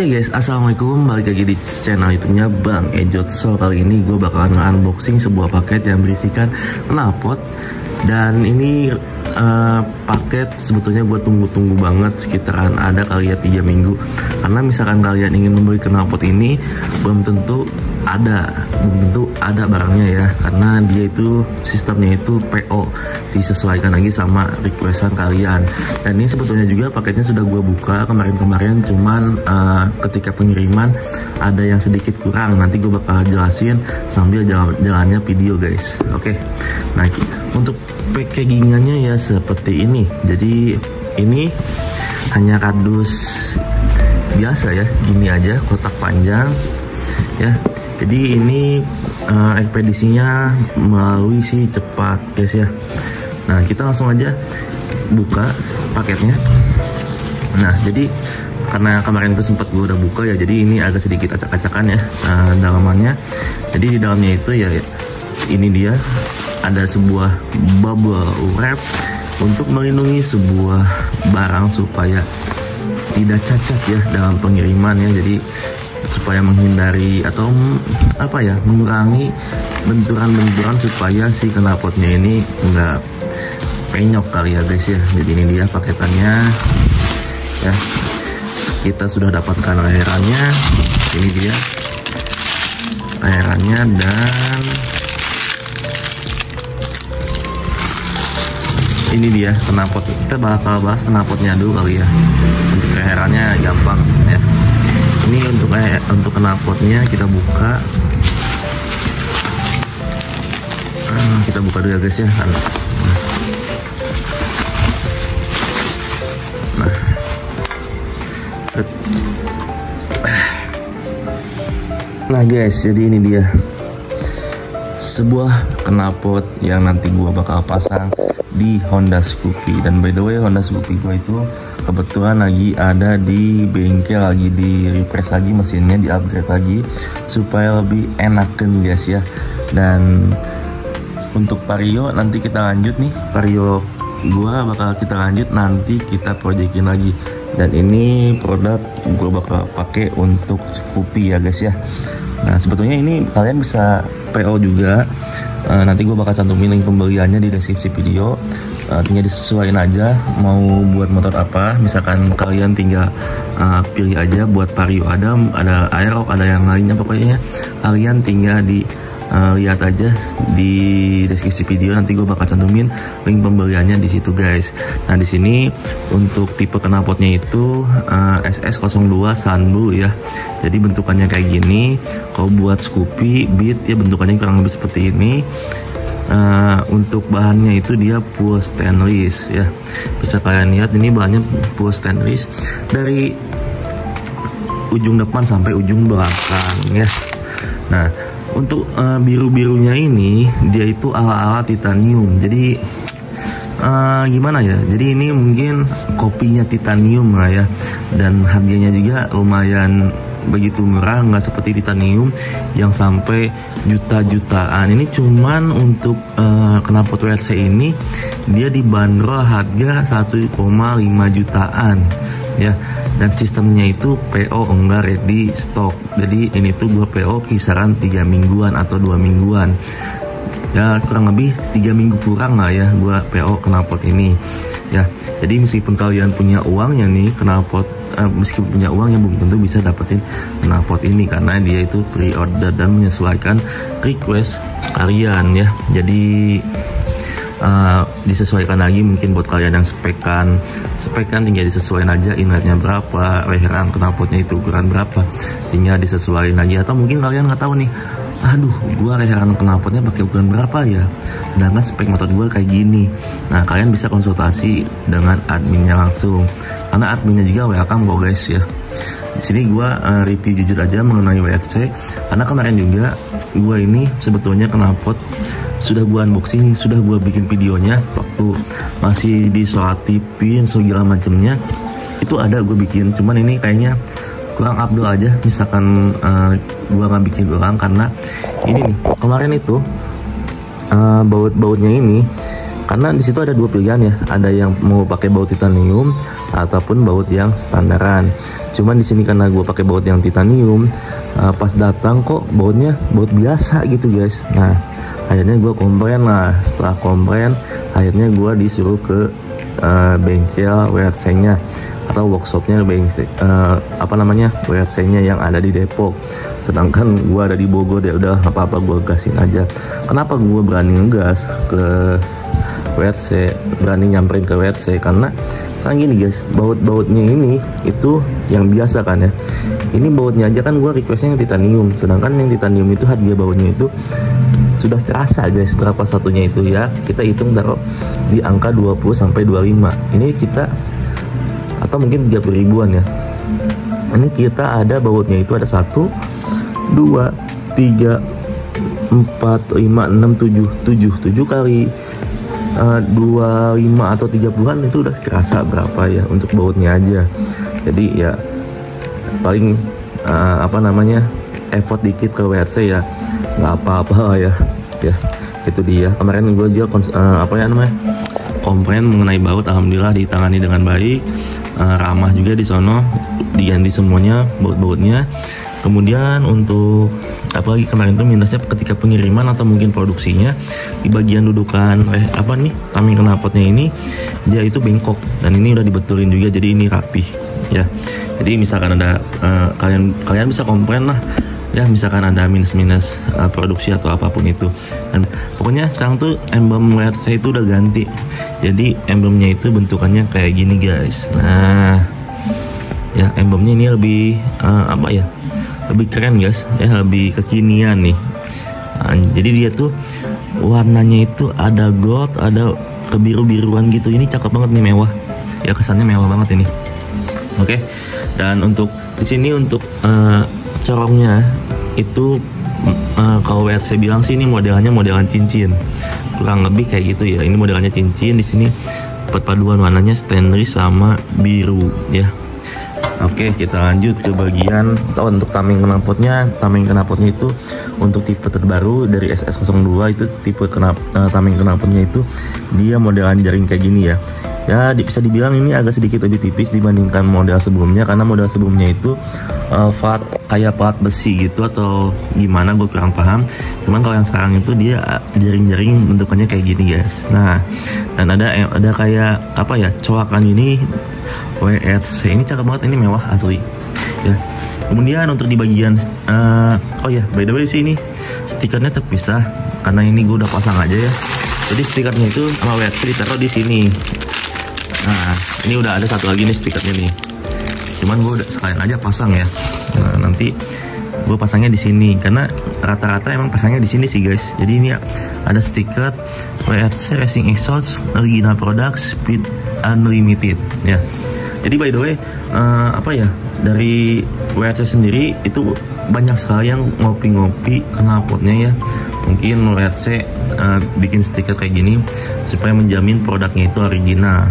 Oke guys, assalamualaikum, balik lagi di channel YouTube-nya Bang Ejot. So kali ini gue bakalan unboxing sebuah paket yang berisikan knalpot. Dan ini paket sebetulnya gue tunggu-tunggu banget, sekitaran ada kali ya 3 minggu. Karena misalkan kalian ingin membeli knalpot ini, belum tentu ada barangnya ya, karena dia itu sistemnya itu PO, disesuaikan lagi sama requestan kalian. Dan ini sebetulnya juga paketnya sudah gue buka kemarin-kemarin, cuman ketika pengiriman ada yang sedikit kurang. Nanti gue bakal jelasin sambil jalannya video guys. Oke, nah untuk packagingannya ya seperti ini. Jadi ini hanya kardus biasa ya, gini aja, kotak panjang ya. Jadi ini ekspedisinya melalui si cepat guys ya. Nah kita langsung aja buka paketnya. Nah jadi karena kemarin itu sempat gue udah buka ya, jadi ini agak sedikit acak-acakan ya dalamannya. Jadi di dalamnya itu ya ini dia, ada sebuah bubble wrap untuk melindungi sebuah barang supaya tidak cacat ya dalam pengiriman ya. Jadi supaya menghindari atau mengurangi benturan-benturan supaya si knalpotnya ini enggak penyok kali ya guys ya. Jadi ini dia paketannya ya, kita sudah dapatkan layarnya, ini dia layarnya. Dan ini dia knalpot. Kita bakal bahas knalpotnya dulu kali ya, untuk layarnya gampang ya. Ini untuk knalpotnya kita buka. Kita buka dulu ya guys ya. Nah guys, jadi ini dia sebuah knalpot yang nanti gua bakal pasang di Honda Scoopy. Dan by the way, Honda Scoopy gua itu kebetulan lagi ada di bengkel, lagi di refresh lagi mesinnya, di upgrade lagi supaya lebih enakan guys ya. Dan untuk vario nanti kita lanjut nih, vario gua bakal kita lanjut, nanti kita proyekin lagi. Dan ini produk gua bakal pakai untuk Scoopy ya guys ya. Nah sebetulnya ini kalian bisa PO juga. Nanti gue bakal cantumin link pembeliannya di deskripsi video. Tinggal disesuaikan aja mau buat motor apa. Misalkan kalian tinggal pilih aja buat vario, ada aerox, ada yang lainnya. Pokoknya kalian tinggal lihat aja di deskripsi video, nanti gue bakal cantumin link pembeliannya di situ guys. Nah di sini untuk tipe knalpotnya itu SS02 Sunblue ya. Jadi bentukannya kayak gini. Kalau buat Scoopy Beat ya bentukannya kurang lebih seperti ini. Untuk bahannya itu dia full stainless ya. Bisa kalian lihat ini bahannya full stainless dari ujung depan sampai ujung belakang ya. Nah untuk biru-birunya ini dia itu ala-ala titanium. Jadi gimana ya, jadi ini mungkin kopinya titanium lah ya. Dan harganya juga lumayan begitu murah, nggak seperti titanium yang sampai juta-jutaan. Ini cuman untuk knalpot WRC ini dia dibanderol harga 1,5 jutaan ya. Dan sistemnya itu PO, enggak ready stock. Jadi ini tuh gua PO kisaran 3 mingguan atau 2 mingguan ya, kurang lebih 3 minggu kurang lah ya gua PO knalpot ini ya. Jadi meskipun kalian punya uangnya nih knalpot, meskipun punya uang ya belum tentu bisa dapetin knalpot ini, karena dia itu pre-order dan menyesuaikan request kalian ya. Jadi disesuaikan lagi mungkin buat kalian yang spekan tinggal disesuaikan aja, inletnya berapa, leheran knalpotnya itu ukuran berapa, tinggal disesuaikan lagi. Atau mungkin kalian nggak tahu nih, aduh gua leheran knalpotnya pakai ukuran berapa ya, sedangkan spek motor gua kayak gini. Nah kalian bisa konsultasi dengan adminnya langsung, karena adminnya juga welcome kok guys ya. Di sini gua review jujur aja mengenai WRC, karena kemarin juga gua ini sebetulnya knalpot sudah gua unboxing, sudah gua bikin videonya waktu masih disolatipin segala macamnya, itu ada gua bikin. Cuman ini kayaknya kurang update aja, misalkan gua nggak bikin ulang, karena ini nih kemarin itu baut-bautnya ini Karena di situ ada dua pilihan ya, ada yang mau pakai baut titanium ataupun baut yang standaran. Cuman di sini karena gue pakai baut yang titanium, pas datang kok bautnya baut biasa gitu guys. Nah akhirnya gue komplain lah. Setelah komplain akhirnya gue disuruh ke bengkel WRC-nya atau workshopnya WRC-nya yang ada di Depok. Sedangkan gue ada di Bogor, ya udah apa-apa gue gasin aja. Kenapa gue berani ngegas ke WRC, berani nyamperin ke WRC? Karena sekarang gini guys, baut-bautnya ini itu yang biasa kan ya. Ini bautnya aja kan gue requestnya yang titanium, sedangkan yang titanium itu harga bautnya itu sudah terasa guys berapa satunya itu ya. Kita hitung taruh di angka 20-25. Ini kita atau mungkin 30 ribuan ya. Ini kita ada bautnya itu ada 1, 2, 3, 4, 5, 6, 7 kali 25 atau 30-an itu udah kerasa berapa ya untuk bautnya aja. Jadi ya paling effort dikit ke WRC ya nggak apa-apa ya. Itu dia. Kemarin gue juga komplain mengenai baut, alhamdulillah ditangani dengan baik, ramah juga di sono, diganti semuanya baut-bautnya. Kemudian untuk apalagi kemarin tuh minusnya ketika pengiriman atau mungkin produksinya di bagian dudukan tameng knalpotnya ini dia itu bengkok, dan ini udah dibetulin juga jadi ini rapih ya. Jadi misalkan ada kalian bisa komplain lah ya, misalkan ada minus produksi atau apapun itu. Dan pokoknya sekarang tuh emblem WRC itu udah ganti, jadi emblemnya itu bentukannya kayak gini guys. Nah ya emblemnya ini lebih lebih keren guys ya, lebih kekinian nih. Jadi dia tuh warnanya itu ada gold, ada kebiru-biruan gitu. Ini cakep banget nih, mewah ya, kesannya mewah banget ini. Oke. Dan untuk di sini untuk corongnya itu kalau WRC bilang sih ini modelan cincin, kurang lebih kayak gitu ya. Ini modelannya cincin. Di sini perpaduan warnanya stainless sama biru ya. Oke, kita lanjut ke bagian untuk tameng knalpotnya. Tameng knalpotnya itu untuk tipe terbaru dari SS02 itu tipe tameng knalpotnya itu dia modelan jaring kayak gini ya. Ya bisa dibilang ini agak sedikit lebih tipis dibandingkan model sebelumnya, karena model sebelumnya itu kayak plat besi gitu atau gimana, gue kurang paham. Cuman kalau yang sekarang itu dia jaring-jaring bentukannya kayak gini guys. Nah, dan ada kayak coakan ini WRC, ini cakep banget, ini mewah asli ya. Kemudian untuk di bagian by the way sih ini stikernya terpisah karena ini gue udah pasang aja ya. Jadi stikernya itu sama WRC ditaruh di sini. Nah ini udah ada satu lagi nih stikernya nih, cuman gue udah sekalian aja pasang ya. Nah nanti gue pasangnya di sini karena rata-rata emang pasangnya di sini sih guys. Jadi ini ada stiker WRC Racing Exhaust original product Speed Unlimited ya. Jadi by the way dari WRC sendiri itu banyak sekali yang ngopi-ngopi knalpotnya ya. Mungkin WRC bikin stiker kayak gini supaya menjamin produknya itu original.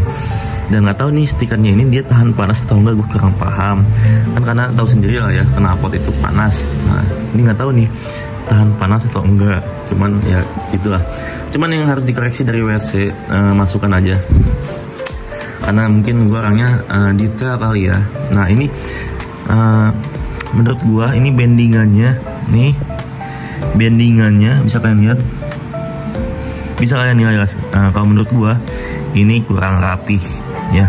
Dan nggak tahu nih stikernya ini dia tahan panas atau enggak, gue kurang paham. Kan karena tahu sendiri lah ya, knalpot itu panas. Nah ini nggak tahu nih tahan panas atau enggak. Cuman ya itulah. Cuman yang harus dikoreksi dari WRC, masukan aja. Karena mungkin gue orangnya detail kali ya. Nah ini menurut gue ini bendingannya nih, bisa kalian lihat, guys. Kalau menurut gue ini kurang rapih ya.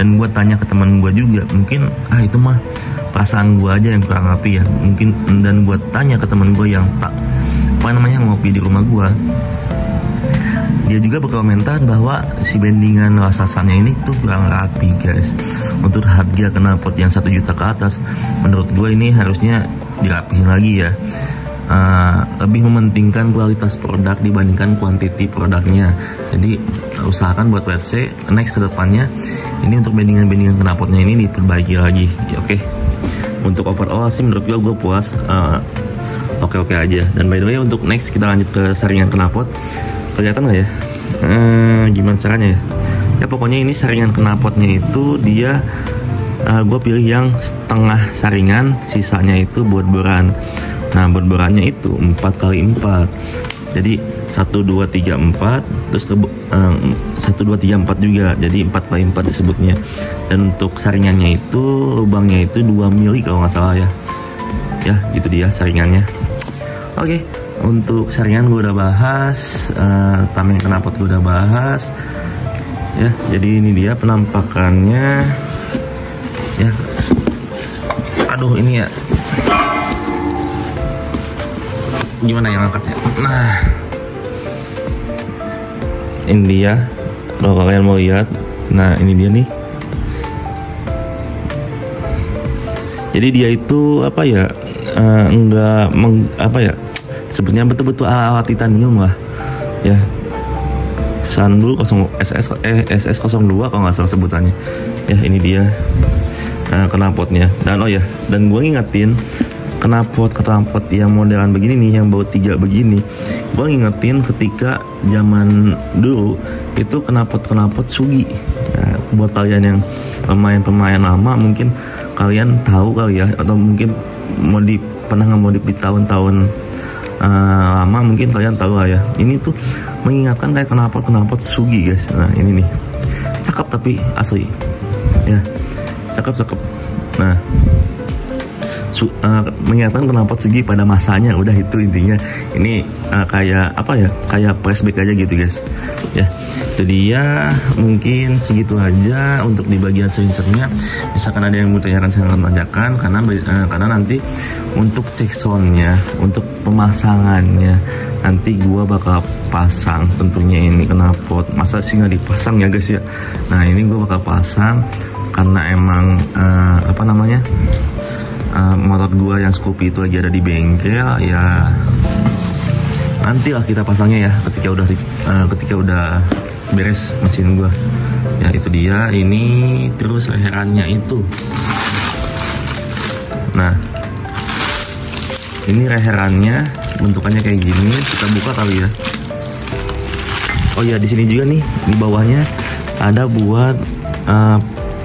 Dan gue tanya ke teman gue juga, mungkin itu mah perasaan gue aja yang kurang rapi ya mungkin. Dan gue tanya ke teman gue yang ngopi di rumah gue, dia juga berkomentar bahwa si bendingan lasasannya ini tuh kurang rapi guys. Untuk harga knalpot yang 1 juta ke atas, menurut gue ini harusnya dirapihin lagi ya. Lebih mementingkan kualitas produk dibandingkan kuantiti produknya. Jadi usahakan buat WRC next kedepannya ini untuk bendingan knalpotnya ini diperbaiki lagi ya. Oke. Untuk overall sih menurut gue puas, oke aja. Dan by the way untuk next kita lanjut ke saringan knalpot. Kelihatan nggak ya? Gimana caranya ya? Ya pokoknya ini saringan knalpotnya itu dia gue pilih yang setengah saringan, sisanya itu buat boran. Nah buat borannya itu 4x4. Jadi 1 2 3 4 terus 1 2 3 4 juga, jadi 4x4 disebutnya. Dan untuk saringannya itu lubangnya itu 2 mili kalau nggak salah ya. Ya itu dia saringannya. Oke, untuk saringan gue udah bahas, tameng knalpot gue udah bahas ya. Jadi ini dia penampakannya ya. Aduh ini ya, gimana yang angkatnya. Nah ini dia kalau kalian mau lihat. Nah ini dia nih. Jadi dia itu apa ya, enggak apa ya, sebenarnya betul-betul alat titanium lah ya. Sunblue SS02 kalau nggak salah sebutannya ya. Ini dia knalpotnya. Dan oh ya, dan gue ngingetin knalpot yang modelan begini nih, yang baut 3 begini, gue ngingetin ketika zaman dulu itu knalpot Sugi ya. Buat kalian yang pemain lama mungkin kalian tahu kali ya, atau mungkin pernah ngemodif di tahun-tahun lama, mungkin kalian tahu lah ya. Ini tuh mengingatkan kayak knalpot Sugi guys. Nah ini nih, cakep tapi asli ya, cakep. Nah mengingatkan knalpot Sugi pada masanya, udah itu intinya. Ini kayak apa ya, kayak flashback aja gitu guys ya. Jadi ya mungkin segitu aja untuk di bagian sensornya. Misalkan ada yang mau tanyakan, saya akan tanyakan, karena nanti untuk cek soundnya, untuk pemasangannya nanti gua bakal pasang tentunya ini knalpot. Masa sih nggak dipasang ya guys ya. Nah ini gua bakal pasang karena emang apa namanya, motor gua yang Scoopy itu lagi ada di bengkel ya. Nantilah kita pasangnya ya ketika udah beres mesin gua ya. Itu dia ini. Terus leherannya itu, nah ini leherannya bentukannya kayak gini. Kita buka kali ya. Oh ya, di sini juga nih di bawahnya ada buat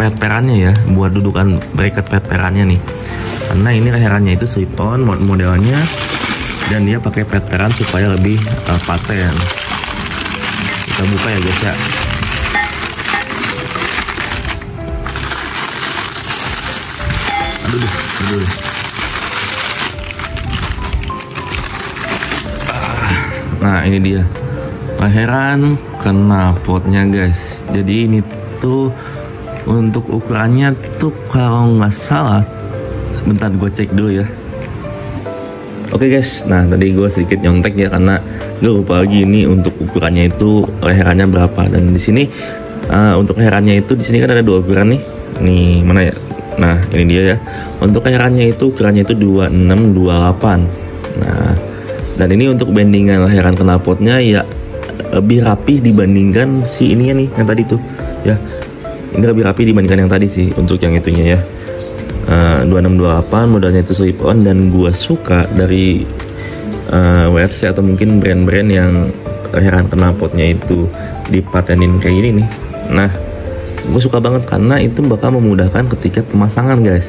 pet-perannya ya, buat dudukan bracket pet-perannya nih. Karena ini leherannya itu slip on modelnya, dan dia pakai pet-peran supaya lebih paten. Kita buka ya guys ya. Aduh. Nah ini dia leheran knalpotnya guys. Jadi ini tuh untuk ukurannya tuh kalau nggak salah, bentar gue cek dulu ya. Oke guys, nah tadi gue sedikit nyontek ya karena gue lupa lagi ini untuk ukurannya itu leherannya berapa. Dan di sini untuk leherannya itu di sini kan ada 2 ukuran nih. Nih mana ya? Nah ini dia ya. Untuk leherannya itu ukurannya itu 2628. Nah dan ini untuk bandingan leheran knalpotnya ya lebih rapih dibandingkan si ininya nih yang tadi tuh ya. Ini lebih rapi dibandingkan yang tadi sih untuk yang itunya ya. 2628 modelnya itu slip on, dan gua suka dari WRC atau mungkin brand-brand yang leheran knalpotnya itu dipatenin kayak gini nih. Nah gue suka banget karena itu bakal memudahkan ketika pemasangan guys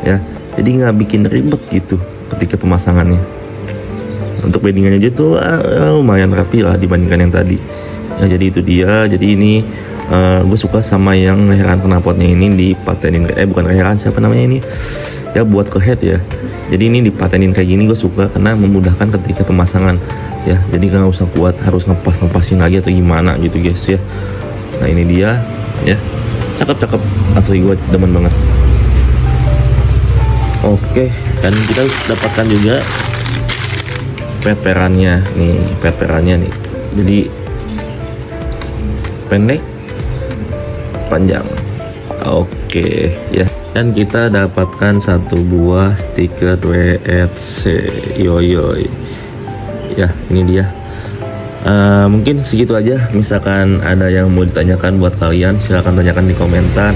ya. Jadi nggak bikin ribet gitu ketika pemasangannya. Untuk bandingannya aja tuh lumayan rapi lah dibandingkan yang tadi ya. Jadi itu dia. Jadi ini gue suka sama yang leheran knalpotnya ini dipatenin, bukan leheran, siapa namanya ini ya, buat ke head ya. Jadi ini dipatenin kayak gini gue suka karena memudahkan ketika pemasangan ya. Jadi nggak usah kuat harus ngepasin lagi atau gimana gitu guys ya. Nah ini dia ya, cakep asli, gue demen banget. Oke, dan kita dapatkan juga pet-perannya nih. Jadi pendek panjang. Oke ya. Dan kita dapatkan 1 buah stiker WRC yoyoy ya. Ini dia. Mungkin segitu aja. Misalkan ada yang mau ditanyakan buat kalian, silahkan tanyakan di komentar.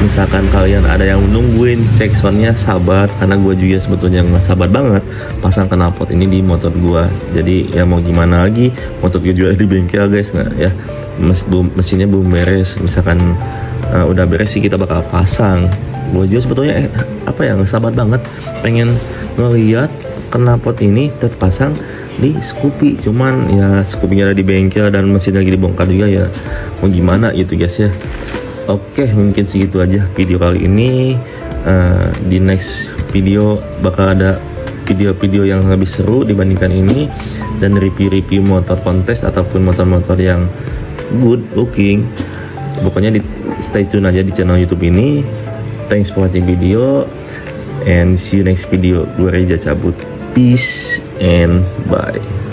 Misalkan kalian ada yang nungguin cek soundnya, sabar, karena gue juga sebetulnya nggak sabar banget pasang knalpot ini di motor gue. Jadi ya mau gimana lagi, motor gue juga di bengkel guys. Nah ya, mesinnya belum beres. Misalkan udah beres sih kita bakal pasang. Gue juga sebetulnya nggak sabar banget pengen ngeliat knalpot ini terpasang di Scoopy. Cuman ya Scoopy-nya ada di bengkel dan mesin lagi dibongkar juga, ya mau gimana gitu guys ya. Oke, mungkin segitu aja video kali ini. Di next video bakal ada video-video yang lebih seru dibandingkan ini, dan review-review motor kontes ataupun motor-motor yang good looking. Pokoknya stay tune aja di channel YouTube ini. Thanks for watching video and see you next video. Gue Reza cabut. Peace and bye.